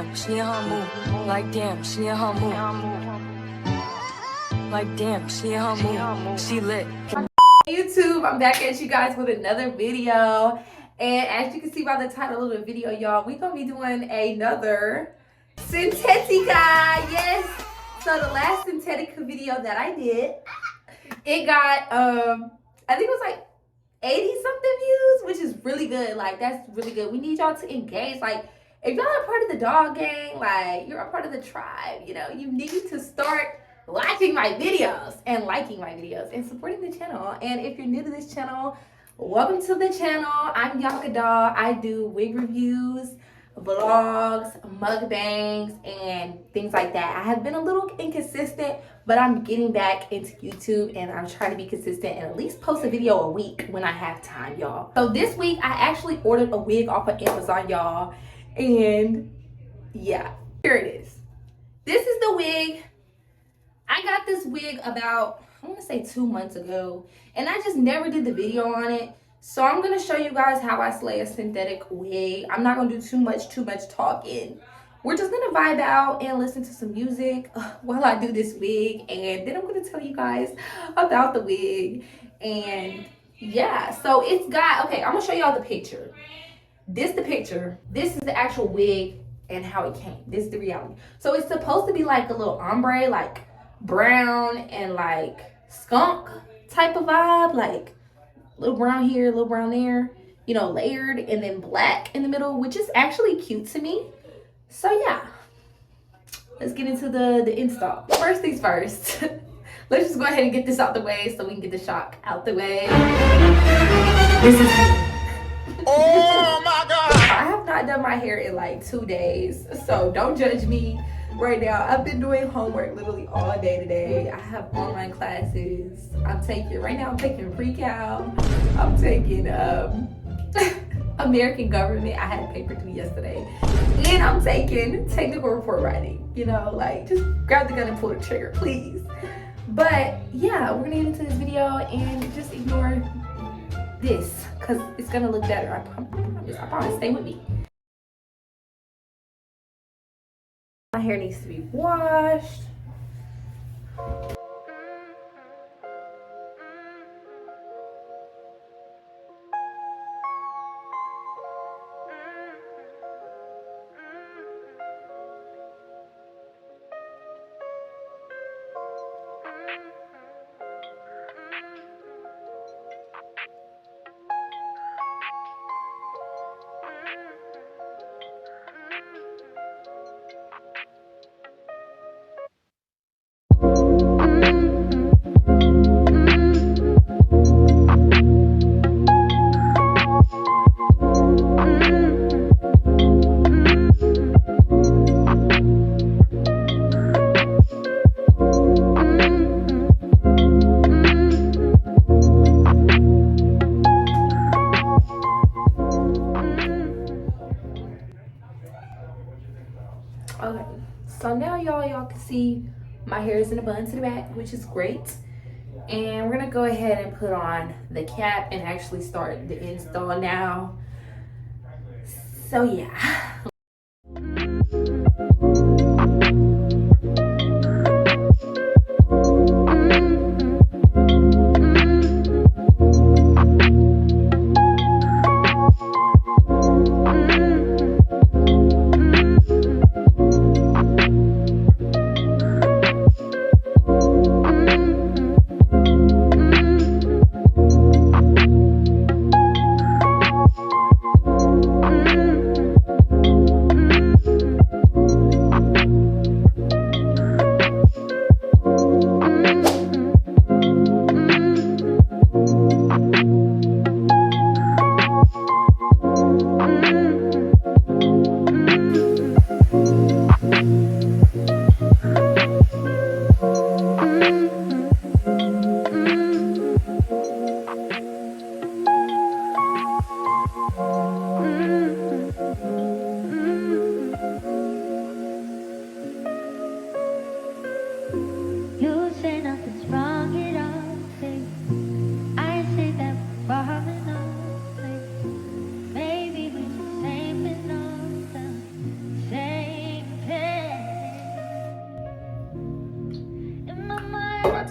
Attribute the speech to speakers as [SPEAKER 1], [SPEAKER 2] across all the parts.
[SPEAKER 1] damn, she in her mood. Like damn, she in her mood. Like damn, she in her mood. She lit.
[SPEAKER 2] YouTube, I'm back at you guys with another video. And as you can see by the title of the video, y'all, we're gonna be doing another Synthetica. Yes. So the last Synthetica video that I did, it got I think it was like 80 something views, which is really good. Like, that's really good. We need y'all to engage. Like, if y'all are part of the dog gang, like, you're a part of the tribe, you know, you need to start watching my videos and liking my videos and supporting the channel. And if you're new to this channel, welcome to the channel. I'm Yanca Doll. I do wig reviews, vlogs, mukbangs, and things like that. I have been a little inconsistent, but I'm getting back into YouTube and I'm trying to be consistent and at least post a video a week when I have time, y'all. So this week I actually ordered a wig off of Amazon, y'all, and yeah, here it is. This is the wig. I got this wig about, I want to say 2 months ago, and I just never did the video on it. So I'm going to show you guys how I slay a synthetic wig. I'm not going to do too much talking. We're just going to vibe out and listen to some music while I do this wig. And then I'm going to tell you guys about the wig. And yeah, so it's got, okay, I'm going to show y'all the picture. This the picture. This is the actual wig and how it came. This is the reality. So it's supposed to be like a little ombre, like brown and like skunk type of vibe, like little brown here, little brown there, you know, layered, and then black in the middle, which is actually cute to me. So yeah, let's get into the install. First things first, let's just go ahead and get this out the way so we can get the shock out the way. This is oh my god, I have not done my hair in like 2 days, so don't judge me right now. I've been doing homework literally all day today. I have online classes. I'm taking pre-cal. I'm taking American government. I had a paper due yesterday. And I'm taking technical report writing. You know, like, just grab the gun and pull the trigger, please. But yeah, we're gonna get into this video and just ignore this because it's gonna look better. I promise. Stay with me. My hair needs to be washed. Okay, so now y'all can see my hair is in a bun to the back, which is great. And we're gonna go ahead and put on the cap and actually start the install now. So yeah.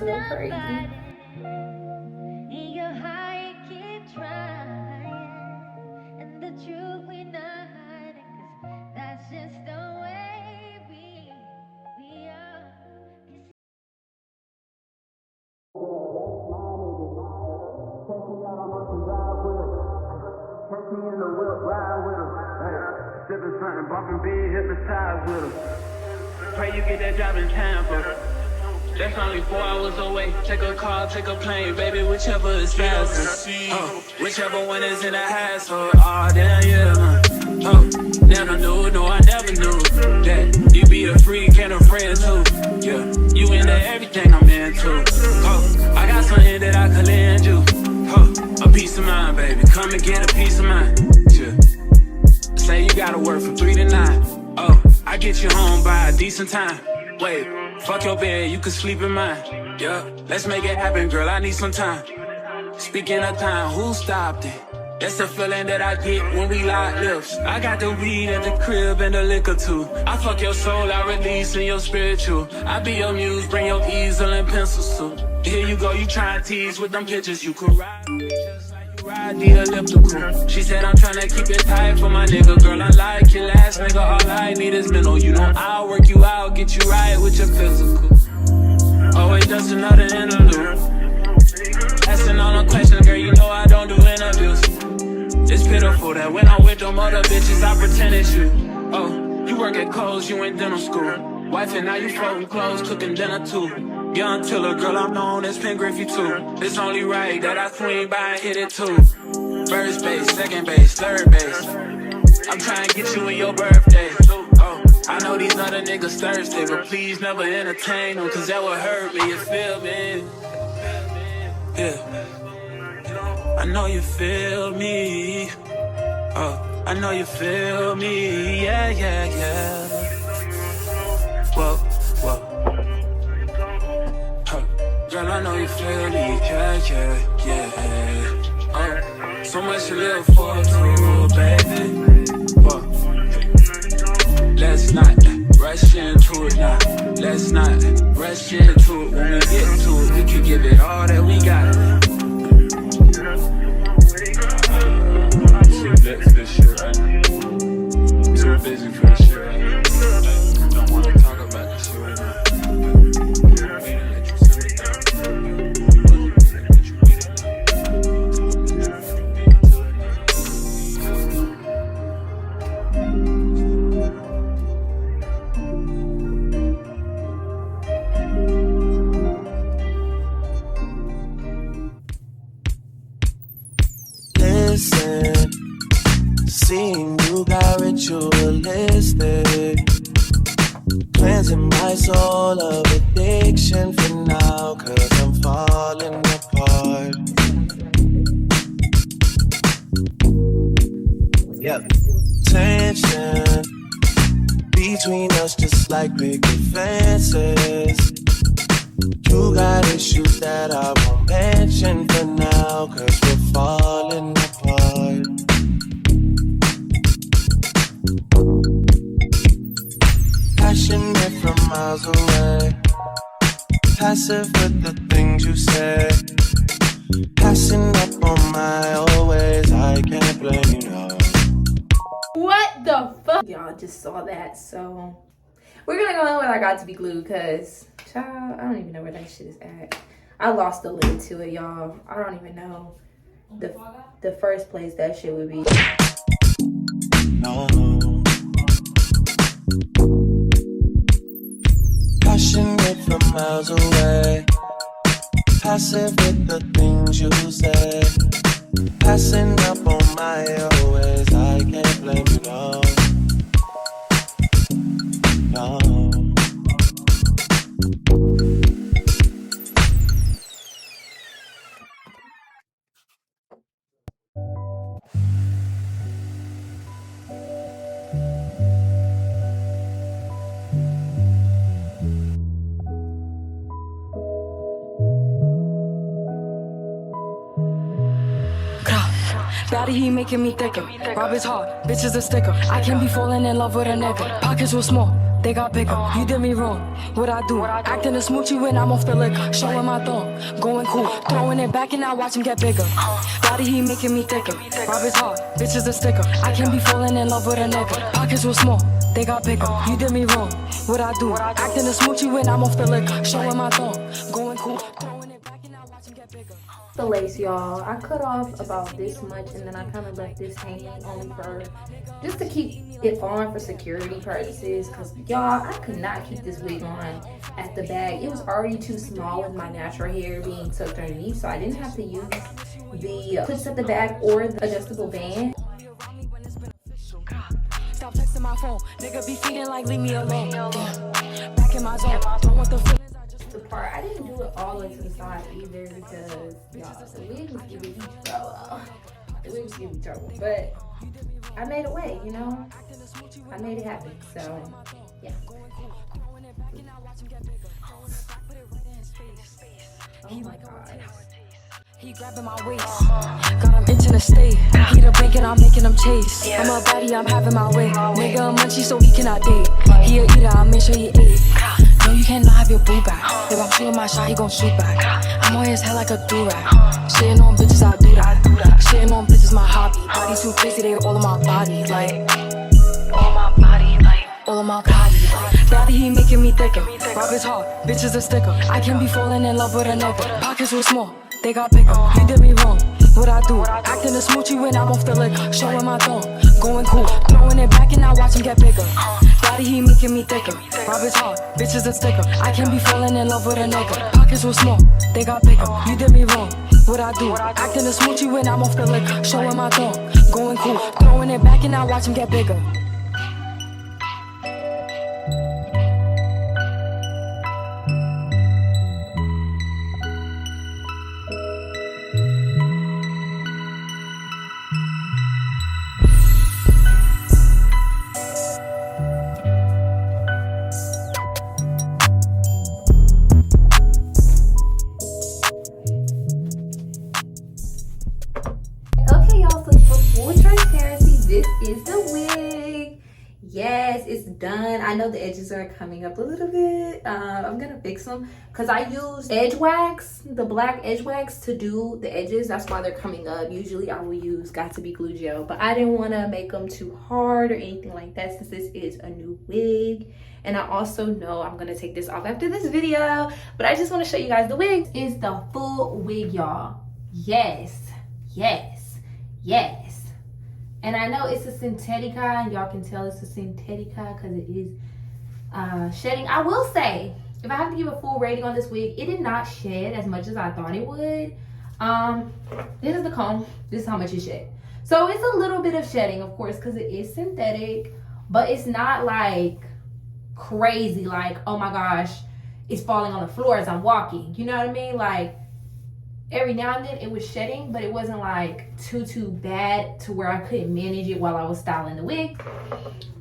[SPEAKER 2] go crazy.
[SPEAKER 3] Catch me in the whip, ride with her. Hey, sipping something, bumping big, hypnotized with her. Pray you get that job in time, bro. That's only 4 hours away. Take a car, take a plane, baby, whichever is faster. Whichever one is in the hassle. Oh, damn, yeah, man. Oh, never knew, no, I never knew that you be a freak and a friend too. Yeah, you into everything I'm into. Oh, I got something that I could lend you. Oh, a peace of mind, baby. Come and get a piece of mind. Yeah. Say you gotta work from 3 to 9. Oh, I get you home by a decent time. Wait, fuck your bed, you can sleep in mine. Yeah, let's make it happen, girl. I need some time. Speaking of time, who stopped it? That's the feeling that I get when we lock lips. I got the weed at the crib and the liquor too. I fuck your soul, I release in your spiritual. I be your muse, bring your easel and pencils too. Here you go, you try and tease with them pictures. You could ride just like you ride the elliptical. She said I'm tryna keep it tight for my nigga. Girl, unlike your last nigga, all I need is mental. You know I'll work you out, get you right with your physical. Always just another interlude. Asking all the questions, girl, you know I don't do interviews. It's pitiful that when I'm with them other bitches, I pretend it's you. Oh, you work at Kohl's, you in dental school. Wife and now you folding clothes, cooking dinner too. Young Tiller, girl, I'm known as Pen Griffey too. It's only right that I swing by and hit it too. First base, second base, third base. I'm trying to get you in your birthday. Oh, I know these other niggas thirsty, but please never entertain them, cause that would hurt me, you feel me? Yeah. I know you feel me. Oh, I know you feel me. Yeah, yeah, yeah. Whoa, whoa. Huh. Girl, I know you feel me. Yeah, yeah, yeah. Oh, so much to live for, too, baby. Whoa. Let's not rush into it now. Let's not rush into it. When we get to it, we can give it all that we got. Too lit for this shit right now. Too busy for this shit right now. Don't wanna talk about this shit right now.
[SPEAKER 4] Listen, seeing you got ritualistic, cleansing my soul of addiction for now, cause I'm falling apart. Yep. Tension between us just like picket fences. You got issues that I won't mention for now, cause we're falling apart. Passionate from miles away, passive with the things you say, passing up on my old ways, I can't blame you, no.
[SPEAKER 2] What the fuck? Y'all just saw that, so we're gonna go in with I Got to Be Glued, cause child, I don't even know where that shit is at. I lost the link to it, y'all. I don't even know the first place that shit would be.
[SPEAKER 4] No. Passionate from miles away, passive with the things you say, passing up on my old ways, I can't blame you, no. No.
[SPEAKER 1] Daddy, he making me thicker. Rob is hard, bitches a sticker. I can't be falling in love with a nigga. Pockets were small, they got bigger. You did me wrong, what I do? Acting a smoochie when I'm off the liquor. Showing my thumb, going cool. Throwing it back and I watch him get bigger. Body he making me thicker. Rob his heart, bitch is a sticker. I can't be falling in love with a nigga. Pockets were small, they got bigger. You did me wrong, what I do? Acting a smoochie when I'm off the liquor. Showing my thumb, going cool. Throwing it back and I watch him get bigger.
[SPEAKER 2] The lace, y'all, I cut off about this much and then I kind of left this hanging only for just to keep it on for security purposes, because y'all, I could not keep this wig on at the back. It was already too small with my natural hair being tucked underneath, so I didn't have to use the clips at the back or the adjustable band.
[SPEAKER 1] Stop texting my phone, nigga be feeding like leave me alone. Damn. Back in my zone, don't want the feelings.
[SPEAKER 2] The part I didn't do it all the way to the side either because y'all, the wig was giving me trouble. The wig was giving me trouble, but I made a way, you know. I made it happen. So yeah. Oh my god.
[SPEAKER 1] He grabbing my waist, got him itching to stay. He the bank and I'm making him chase. I'm a baddie, I'm having my way. Nigga a munchie so he cannot date. He a eater, I make sure he ate. No, you cannot have your boo back. If I'm shooting my shot, he gon' shoot back. I'm on his head like a do-rag. Shitting on bitches, I do that. Shitting on bitches, my hobby. Body too crazy, they all in my body. Like, all my body, like, all of my body. Body, he making me thicker. Rob his heart, bitches a sticker. I can be falling in love with a nigga. Pockets were small, they got bigger. You did me wrong, what I do? Acting a smoochie when I'm off the liquor. Showing my thumb, going cool. Throwing it back and I watch him get bigger. Body, he making me thicker. Rob his heart, bitches a sticker. I can be falling in love with a nigga. Pockets were small, they got bigger. You did me wrong, what I do? Acting a smoochie when I'm off the liquor. Showing my thumb, going cool. Throwing it back and I watch him get bigger.
[SPEAKER 2] Is the wig. Yes, it's done. I know the edges are coming up a little bit. I'm gonna fix them because I use edge wax, the black edge wax, to do the edges. That's why they're coming up. Usually I will use got to be glue gel, but I didn't want to make them too hard or anything like that since this is a new wig. And I also know I'm gonna take this off after this video, but I just want to show you guys the wig. Is the full wig, y'all. Yes, yes, yes. And I know it's a Synthetica, and y'all can tell it's a Synthetica because it is shedding. I will say, if I have to give a full rating on this wig, it did not shed as much as I thought it would. This is the comb. This is how much it shed. So it's a little bit of shedding, of course, because it is synthetic, but it's not like crazy, like, oh my gosh, it's falling on the floor as I'm walking. You know what I mean? Like, every now and then it was shedding, but it wasn't like too bad to where I couldn't manage it while I was styling the wig.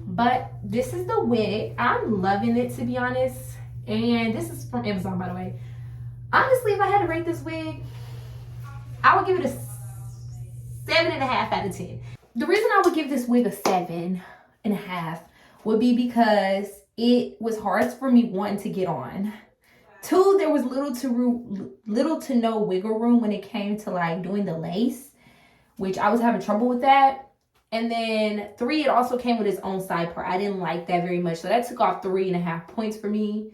[SPEAKER 2] But this is the wig. I'm loving it, to be honest. And this is from Amazon, by the way. Honestly, if I had to rate this wig, I would give it a 7.5 out of 10. The reason I would give this wig a 7.5 would be because it was hard for me, one, to get on. Two, there was little to no wiggle room when it came to like doing the lace, which I was having trouble with that. And then 3, it also came with its own side part. I didn't like that very much. So that took off 3.5 points for me.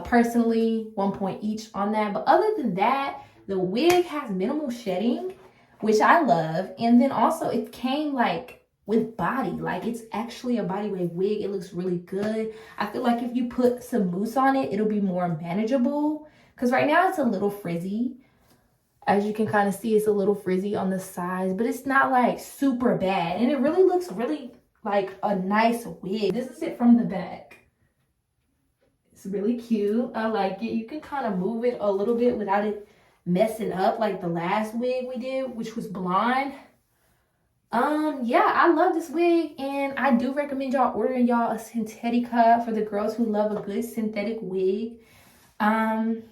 [SPEAKER 2] Personally, 1 point each on that. But other than that, the wig has minimal shedding, which I love. And then also it came like with body, like it's actually a body wave wig. It looks really good. I feel like if you put some mousse on it, it'll be more manageable, because right now it's a little frizzy. As you can kind of see, it's a little frizzy on the sides, but it's not like super bad, and it really looks really like a nice wig. This is it from the back. It's really cute. I like it. You can kind of move it a little bit without it messing up like the last wig we did, which was blonde. Yeah, I love this wig, and I do recommend y'all ordering y'all a Synthetica for the girls who love a good synthetic wig. I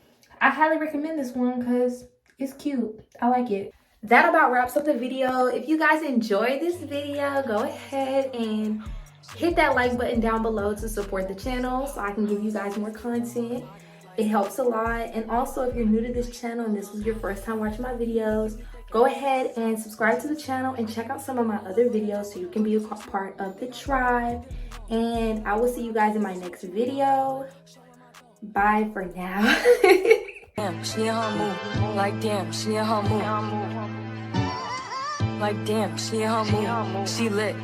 [SPEAKER 2] highly recommend this one because it's cute. I like it. That about wraps up the video. If you guys enjoyed this video, go ahead and hit that like button down below to support the channel so I can give you guys more content. It helps a lot. And also, if you're new to this channel and this was your first time watching my videos, go ahead and subscribe to the channel and check out some of my other videos so you can be a part of the tribe. And I will see you guys in my next video. Bye for now.
[SPEAKER 1] Damn, she in her mood. Like damn, she in her mood. Like damn, she in her mood. She lit.